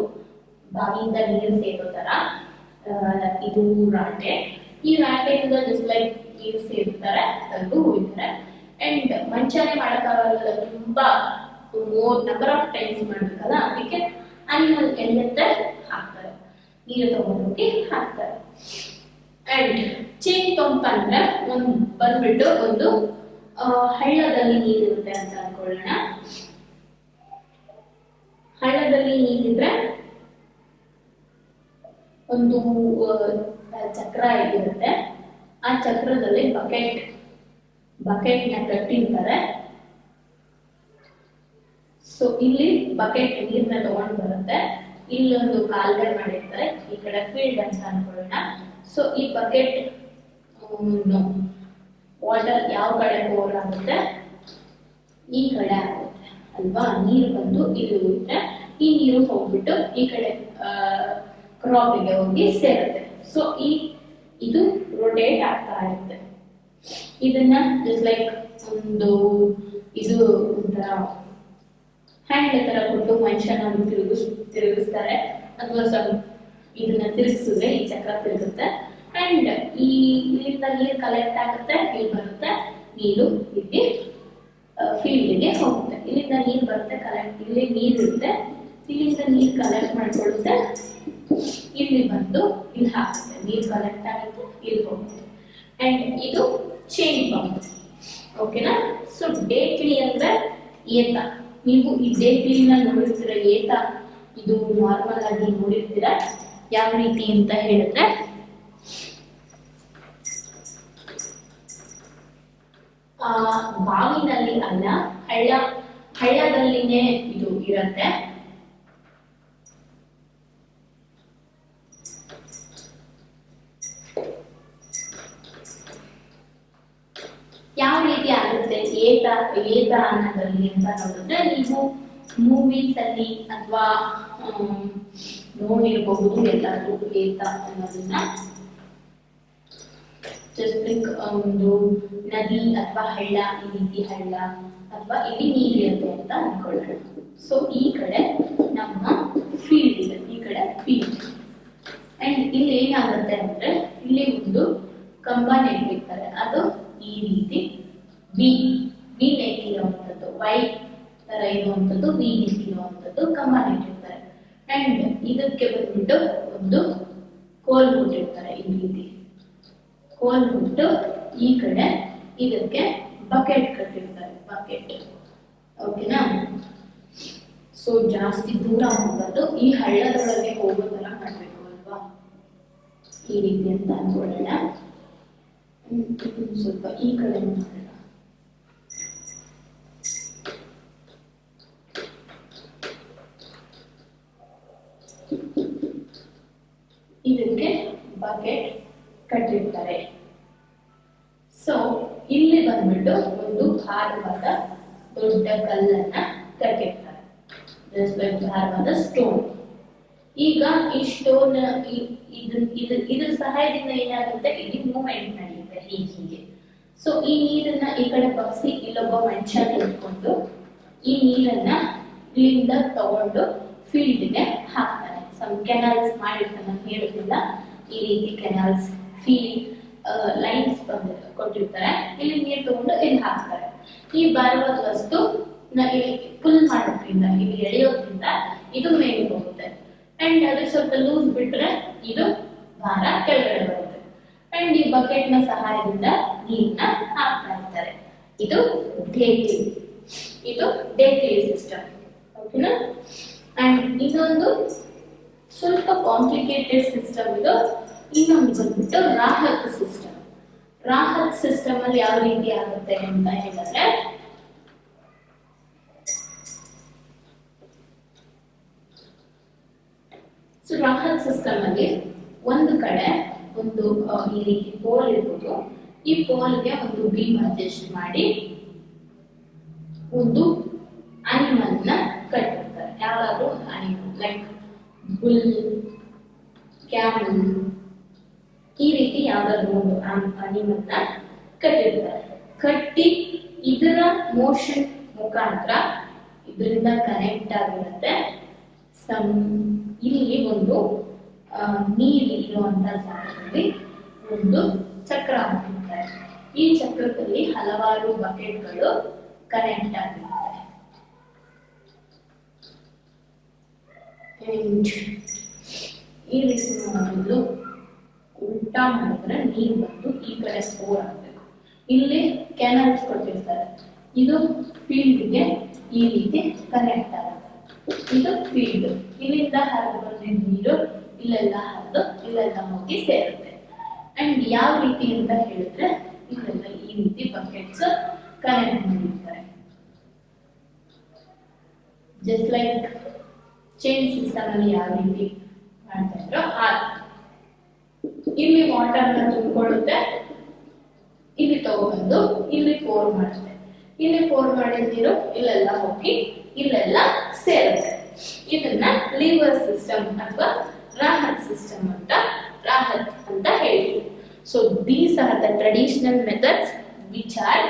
ಬಾವಿಯಿಂದ ನೀರು ಸೇರೋ ತರ ಇದು ರಾಟೆ. ಈ ರಾಟೆಯಿಂದ ಜಸ್ಟ್ ಲೈಕ್ ನೀರು ಸೇರ್ತಾರೆ, ತಂದು ಹೋಗ್ತಾರೆ. ಅಂಡ್ ಮಂಚಾನೆ ಮಾಡಕ್ಕಾಗಲ್ಲ, ತುಂಬಾ ಮೋರ್ ನಂಬರ್ ಆಫ್ ಟೈಮ್ಸ್ ಮಾಡ್ಬೇಕಲ್ಲ, ಅದಕ್ಕೆ ಅನಿಮಲ್ ಎಳೆಯುತ್ತೆ, ಹಾಕ್ತಾರೆ, ನೀರು ತಗೊಂಡೋಗಿ ಹಾಕ್ತಾರೆ. ಅಂಡ್ ಚೈನ್ ಪಂಪ್ ಅಂದ್ರೆ ಬಂದ್ಬಿಟ್ಟು ಒಂದು ಹಳ್ಳದಲ್ಲಿ ನೀರಿರುತ್ತೆ ಅಂತ ಅನ್ಕೊಳ್ಳೋಣ. ಹಳ್ಳದಲ್ಲಿ ನೀರಿದ್ರೆ ಒಂದು ಚಕ್ರ ಇರುತ್ತೆ. ಆ ಚಕ್ರದಲ್ಲಿ ಬಕೆಟ್ ನ ಕಟ್ಟಿರ್ತಾರೆ. ಸೊ ಇಲ್ಲಿ ಬಕೆಟ್ ನೀರ್ನ ತಗೊಂಡು ಬರುತ್ತೆ. ಇಲ್ಲೊಂದು ಕಾಲ್ಗಡೆ ಮಾಡಿರ್ತಾರೆ, ಈ ಕಡೆ ಫೀಲ್ಡ್ ಅಂತ ಅನ್ಕೊಳ್ಳೋಣ. ಸೊ ಈ ಬಕೆಟ್ ವಾಟರ್ ಯಾವ ಕಡೆ ಓವರ್ ಆಗುತ್ತೆ, ಈ ಕಡೆ ಆಗುತ್ತೆ ಅಲ್ವಾ. ನೀರು ಬಂದು ಇಲ್ಲಿ ಹೋಗುತ್ತೆ, ಈ ನೀರು ಹೋಗ್ಬಿಟ್ಟು ಈ ಕಡೆ ಕ್ರಾಪಿಗೆ ಹೋಗಿ ಸೇರುತ್ತೆ. ಸೊ ಇದು ರೊಟೇಟ್ ಆಗ್ತಾ ಇರುತ್ತೆ. ಇದನ್ನ ಜಸ್ಟ್ ಲೈಕ್ ಒಂದು ಇದು ಒಂಥರ ಹ್ಯಾಂಡ್ ತರ ಕೊಟ್ಟು ಮನುಷ್ಯನ ತಿರುಗಿಸ್ತಾರೆ, ಅಥವಾ ಸ್ವಲ್ಪ ಇದನ್ನ ತಿರುಗಿಸಿದ್ರೆ ಈ ಚಕ್ರ ತಿರುಗುತ್ತೆ. ಅಂಡ್ ಇಲ್ಲಿಂದ ನೀರು ಕಲೆಕ್ಟ್ ಆಗುತ್ತೆ, ಇಲ್ಲಿ ಬರುತ್ತೆ ನೀರು, ಇಲ್ಲಿ ಫೀಲ್ಡ್ಗೆ ಹೋಗುತ್ತೆ. ಇಲ್ಲಿಂದ ನೀರು ಬರುತ್ತೆ, ಕಲೆಕ್ಟ್, ಇಲ್ಲಿ ನೀರು ಇರುತ್ತೆ, ಇಲ್ಲಿಂದ ನೀರು ಕಲೆಕ್ಟ್ ಮಾಡ್ಕೊಳ್ಳುತ್ತೆ, ಇಲ್ಲಿ ಬಂದು ಇಲ್ಲಿ ಹಾಕುತ್ತೆ, ನೀರು ಕಲೆಕ್ಟ್ ಆಗುತ್ತೆ, ಇಲ್ಲಿ ಹೋಗುತ್ತೆ. ಅಂಡ್ ಇದು ಚೈನ್ ಪಂಪ್. ಓಕೆನಾ. ಸೊ ಡೇಕ್ಲಿ ಅಂದ್ರೆ ಏತ. ನೀವು ಈ ಡೇಕ್ಲಿನ ನೋಡಿರ್ತೀರ, ಏತ ಇದು ನಾರ್ಮಲ್ ಆಗಿ ನೋಡಿರ್ತೀರ. ಯಾವ ರೀತಿ ಅಂತ ಹೇಳಿದ್ರೆ ಬಾವಿನಲ್ಲಿ ಅಲ್ಲ, ಹಳ್ಳದಲ್ಲಿನೇ ಇದು ಇರುತ್ತೆ. ಯಾವ ರೀತಿ ಆಗುತ್ತೆ ಏತ ಅನ್ನೋದ್ರಲ್ಲಿ ಅಂತ ನೋಡಿದ್ರೆ, ನೀವು ಮೂವೀಸ್ ಅಲ್ಲಿ ಅಥವಾ ನೋಡಿರಬಹುದು ಎಲ್ಲಾದ್ರೂ ಏತ ಅನ್ನೋದನ್ನ. ಜಸ್ಟ್ ಲೈಕ್ ಒಂದು ನದಿ ಅಥವಾ ಹಳ್ಳ, ಈ ರೀತಿ ಹಳ್ಳ ಅಥವಾ ಇಲ್ಲಿ ನೀರು ಇರುತ್ತೆ ಅಂತ ಅನ್ಕೊಳ್ಳೋಣ. ಸೊ ಈ ಕಡೆ ನಮ್ಮ ಫೀಲ್ಡ್ ಇದೆ, ಈ ಕಡೆ ಫೀಲ್ಡ್. ಅಂಡ್ ಇಲ್ಲಿ ಏನಾಗುತ್ತೆ ಅಂದ್ರೆ, ಇಲ್ಲಿ ಒಂದು ಕಂಬ ನೆಟ್ಟಿರ್ತಾರೆ, ಅದು ಈ ರೀತಿ ವಿ ನೆಟ್ಟಿರುವಂಥದ್ದು, ವೈ ತರ ಇರುವಂಥದ್ದು, ವಿ ನೆಟ್ಟಿರುವಂಥದ್ದು ಕಂಬ ನೆಟ್ಟಿರ್ತಾರೆ. ಅಂಡ್ ಇದಕ್ಕೆ ಬಂದ್ಬಿಟ್ಟು ಒಂದು ಕೋಲ್ ಬಿಟ್ಟಿರ್ತಾರೆ, ಈ ರೀತಿ ಕೋಲ್ ಬಿಟ್ಟು ಈ ಕಡೆ ಇದಕ್ಕೆ ಬಕೆಟ್ ಕಟ್ಟಿರ್ತಾರೆ, ಬಕೆಟ್. ಓಕೆನಾ. ಸೊ ಜಾಸ್ತಿ ದೂರ ಹೋಗೋದು, ಈ ಹಳ್ಳದೊಳಗೆ ಹೋಗೋ ತರ ಮಾಡ್ಬೇಕು ಅಲ್ವಾ, ಈ ರೀತಿ ಅಂತ ಅನ್ಕೊಳ್ಳೋಣ. ಸ್ವಲ್ಪ ಈ ಕಡೆ ಮಾಡೋಣ. ತಗೊಂಡು ಒಂದು ಭಾರವಾದ ದೊಡ್ಡ ಕಲ್ಲನ್ನ ಕಟ್ಟಿರ್ತಾರೆ, ಭಾರವಾದ ಸ್ಟೋನ್. ಈಗ ಈ ಸ್ಟೋನ್ ಇದ್ರ ಸಹಾಯದಿಂದ ಏನಾಗುತ್ತೆ, ಇಡೀ ಮೂವ್ಮೆಂಟ್ ನಡೆಯುತ್ತೆ ಹೀಗೆ. ಸೊ ಈ ನೀರನ್ನ ಈ ಕಡೆ ಬಗ್ಸಿ ಇಲ್ಲೊಬ್ಬ ಮನುಷ್ಯ ನಿಂತ್ಕೊಂಡು ಈ ನೀರನ್ನ ಇಲ್ಲಿಂದ ತಗೊಂಡು ಫೀಲ್ಡ್ಗೆ ಹಾಕ್ತಾನೆ. ಸಮ್ ಕೆನಾಲ್ಸ್ ಮಾಡಿರ್ತಾನೆ, ನಾನು ಹೇಳಿದ್ನಲ್ಲ ಈ ರೀತಿ ಕೆನಾಲ್ಸ್ ಫೀಲ್ಡ್ ಲೈನ್ಸ್ ಕೊಟ್ಟಿರ್ತಾರೆ, ಇಲ್ಲಿ ನೀರು ತಗೊಂಡು ಇಲ್ಲಿ ಹಾಕ್ತಾರೆ. ಈ ಭಾರವಾದ ವಸ್ತು ಪುಲ್ ಮಾಡೋದ್ರಿಂದ, ಇಲ್ಲಿ ಎಳೆಯೋದ್ರಿಂದ ಇದು ಮೇಲೆ ಹೋಗುತ್ತೆ. ಅಂಡ್ ಅದು ಸ್ವಲ್ಪ ಲೂಸ್ ಬಿಟ್ರೆ ಇದು ಭಾರ ಕೆಳಗಡೆ ಬರುತ್ತೆ. ಅಂಡ್ ಈ ಬಕೆಟ್ ನ ಸಹಾಯದಿಂದ ನೀರನ್ನ ಹಾಕ್ತಾ ಇರ್ತಾರೆ. ಇದು ಡೇಕ್ಲಿ ಸಿಸ್ಟಮ್. ಓಕೆನಾ? ಅಂಡ್ ಇನ್ನೊಂದು ಸ್ವಲ್ಪ ಕಾಂಪ್ಲಿಕೇಟೆಡ್ ಸಿಸ್ಟಮ್ ಇದು. ಇನ್ನೊಂದು ಬಂದ್ಬಿಟ್ಟು ರಾಹತ್ ಸಿಸ್ಟಮ್. ರಾಹತ್ ಸಿಸ್ಟಮ್ ಅಲ್ಲಿ ಯಾವ ರೀತಿ ಆಗುತ್ತೆ ಅಂತ ಹೇಳಿದ್ರೆ, ಸೊ ರಾಹತ್ ಸಿಸ್ಟಮ್ ಅಲ್ಲಿ ಒಂದು ಕಡೆ ಒಂದು ಈ ರೀತಿ ಪೋಲ್ ಇರ್ಬೋದು. ಈ ಪೋಲ್ಗೆ ಒಂದು ಬೀಮ್ ಅಡ್ಜಸ್ಟ್ ಮಾಡಿ ಒಂದು ಅನಿಮಲ್ ನ ಕಟ್ಟಿರ್ತಾರೆ. ಯಾವ್ದಾದ್ರು ಒಂದು ಅನಿಮಲ್ ಲೈಕ್ ಬುಲ್, ಕ್ಯಾಮಲ್, ಈ ರೀತಿ ಯಾವ್ದಾದ್ರು ಒಂದು ಅನಿಮಲ್ ನ ಕಟ್ಟಿರ್ತಾರೆ. ಕಟ್ಟಿ ಇದರ ಮೋಷನ್ ಮುಖಾಂತರ ಇದರಿಂದ ಕನೆಕ್ಟ್ ಆಗಿರುತ್ತೆ. ಇಲ್ಲಿ ಒಂದು ನೀರು ಇರುವಂತ ಜಾಗದಲ್ಲಿ ಒಂದು ಚಕ್ರ ಹಾಕಿರ್ತಾರೆ. ಈ ಚಕ್ರದಲ್ಲಿ ಹಲವಾರು ಬಕೆಟ್ಗಳು ಕನೆಕ್ಟ್ ಆಗಿರ್ತವೆ. ಈ ರೀತಿ ಮೊದಲು ಉಲ್ಟಾ ಮಾಡಿದ್ರೆ ನೀರು ಬಂದು ಈ ಕಡೆ ಸ್ಟೋರ್ ಆಗಬೇಕು. ಇಲ್ಲಿ ಕ್ಯಾನಲ್ಸ್ ಕೊಟ್ಟಿರ್ತಾರೆ, ಇದು ಫೀಲ್ಡ್ಗೆ ಈ ರೀತಿ ಕನೆಕ್ಟ್ ಆಗುತ್ತೆ. ಇದು ಫೀಲ್ಡ್, ಇಲ್ಲಿಂದ ಹರಿದು ಬಂದಿದ್ದ ನೀರು ಇಲ್ಲೆಲ್ಲ ಹರಿದು ಇಲ್ಲೆಲ್ಲ ಹೋಗಿ ಸೇರುತ್ತೆ. ಅಂಡ್ ಯಾವ ರೀತಿ ಅಂತ ಹೇಳಿದ್ರೆ, ಇಲ್ಲೆಲ್ಲ ಈ ರೀತಿ ಬಕೆಟ್ಸ್ ಕನೆಕ್ಟ್ ಮಾಡಿರ್ತಾರೆ. ಜಸ್ಟ್ ಲೈಕ್ ಚೈನ್ ಸಿಸ್ಟಮ್ ಅಲ್ಲಿ ಯಾವ ರೀತಿ ಮಾಡ್ತಾ ಇದ್ರೋ ಇಲ್ಲಿ ವಾಟರ್ ನ ತುಂಬಿಕೊಳ್ಳುತ್ತೆ, ಇಲ್ಲಿ ತಗೊಂಡು ಇಲ್ಲಿ ಪೋರ್ ಮಾಡುತ್ತೆ. ಇಲ್ಲಿ ಪೋರ್ ಮಾಡಿದ ನೀರು ಇಲ್ಲೆಲ್ಲ ಹೋಗಿ ಇಲ್ಲೆಲ್ಲ ಸೇರುತ್ತೆ. ಇದನ್ನ ಲಿವರ್ ಸಿಸ್ಟಮ್ ಅಥವಾ ರಾಹತ್ ಸಿಸ್ಟಮ್ ಅಂತ ಹೇಳ್ತೀವಿ. So these are the traditional methods which are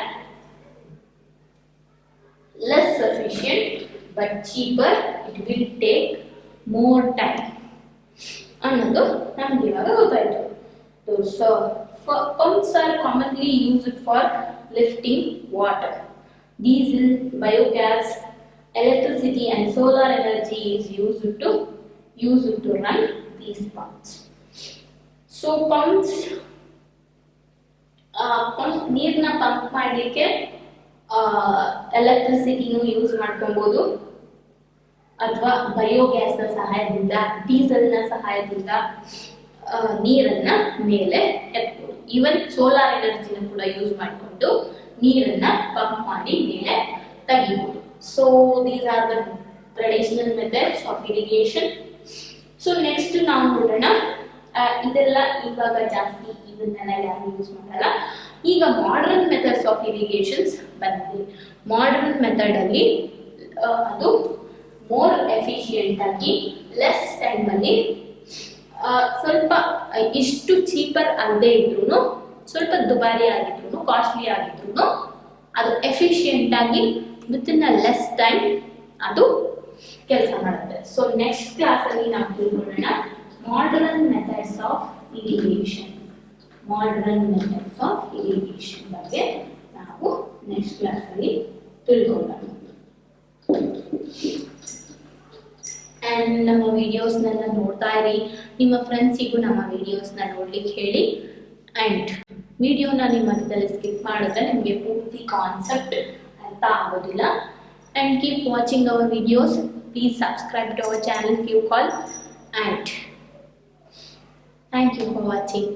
less efficient but cheaper. It will take more time ಅನ್ನೋದು ನಮ್ಗೆ ಇವಾಗ ಗೊತ್ತಾಯ್ತು. So pumps are commonly used for lifting water. Diesel, biogas, electricity and solar energy is used to run these pumps. So pumps ನೀರನ್ನ pump ಮಾಡಲಿಕ್ಕೆ ಎಲೆಕ್ಟ್ರಿಸಿಟಿನೂ use ಮಾಡ್ಕೊಬಹುದು, ಅಥವಾ biogas ನ ಸಹಾಯದಿಂದ, ಡೀಸೆಲ್ ನ ಸಹಾಯದಿಂದ ನೀರನ್ನ ಮೇಲೆ ಎತ್ತಬಹುದು. ಈವನ್ ಸೋಲಾರ್ ಎನರ್ಜಿನ ಕೂಡ ಯೂಸ್ ಮಾಡಿಕೊಂಡು ನೀರನ್ನ ಪಂಪ್ ಮಾಡಿ ಮೇಲೆ ತೆಗಿಬಹುದು. So these are the traditional methods of irrigation. So next ನಾವು ನೋಡೋಣ, ಇದೆಲ್ಲ ಇವಾಗ ಜಾಸ್ತಿ ಇದನ್ನೆಲ್ಲ ಯಾರು ಯೂಸ್ ಮಾಡಲ್ಲ. ಈಗ ಮಾಡರ್ನ್ ಮೆಥಡ್ಸ್ ಆಫ್ ಇರಿಗೇಷನ್ಸ್ ಬಂದಿದೆ. ಮಾಡರ್ನ್ ಮೆಥಡ್ ಅಲ್ಲಿ ಅದು ಮೋರ್ ಎಫಿಷಿಯಂಟ್ ಆಗಿ ಲೆಸ್ ಟೈಮ್ ಅಲ್ಲಿ ಸ್ವಲ್ಪ ಇಷ್ಟು ಚೀಪರ್ ಅಲ್ಲದೆ ಇದ್ರು, ಸ್ವಲ್ಪ ದುಬಾರಿ ಆಗಿದ್ರು, ಕಾಸ್ಟ್ಲಿ ಆಗಿದ್ರು, ಅದು ಎಫಿಷಿಯಂಟ್ ಆಗಿ with in a less time ಅದು ಕೆಲಸ ಮಾಡುತ್ತೆ. ಸೊ ನೆಕ್ಸ್ಟ್ ಕ್ಲಾಸ್ ಅಲ್ಲಿ ನಾವು ತಿಳ್ಕೊಳ್ಳೋಣ modern methods of irrigation. Modern methods of irrigation ಬಗ್ಗೆ ನಾವು ನೆಕ್ಸ್ಟ್ ಕ್ಲಾಸ್ ಅಲ್ಲಿ ತಿಳ್ಕೊಳ್ಳೋಣ. ಅಂಡ್ ನಮ್ಮ ವಿಡಿಯೋಸ್ನೆಲ್ಲ ನೋಡ್ತಾ ಇರಿ, ನಿಮ್ಮ ಫ್ರೆಂಡ್ಸಿಗೂ ನಮ್ಮ ವಿಡಿಯೋಸ್ನ ನೋಡ್ಲಿಕ್ಕೆ ಹೇಳಿ. ಅಂಡ್ ವಿಡಿಯೋನ ನಿಮ್ಮ ಮಧ್ಯದಲ್ಲಿ ಸ್ಕಿಪ್ ಮಾಡಿದ್ರೆ ನಿಮಗೆ ಪೂರ್ತಿ ಕಾನ್ಸೆಪ್ಟ್ ಅರ್ಥ ಆಗೋದಿಲ್ಲ. And keep watching our videos. Please subscribe to our channel, give call, and thank you for watching.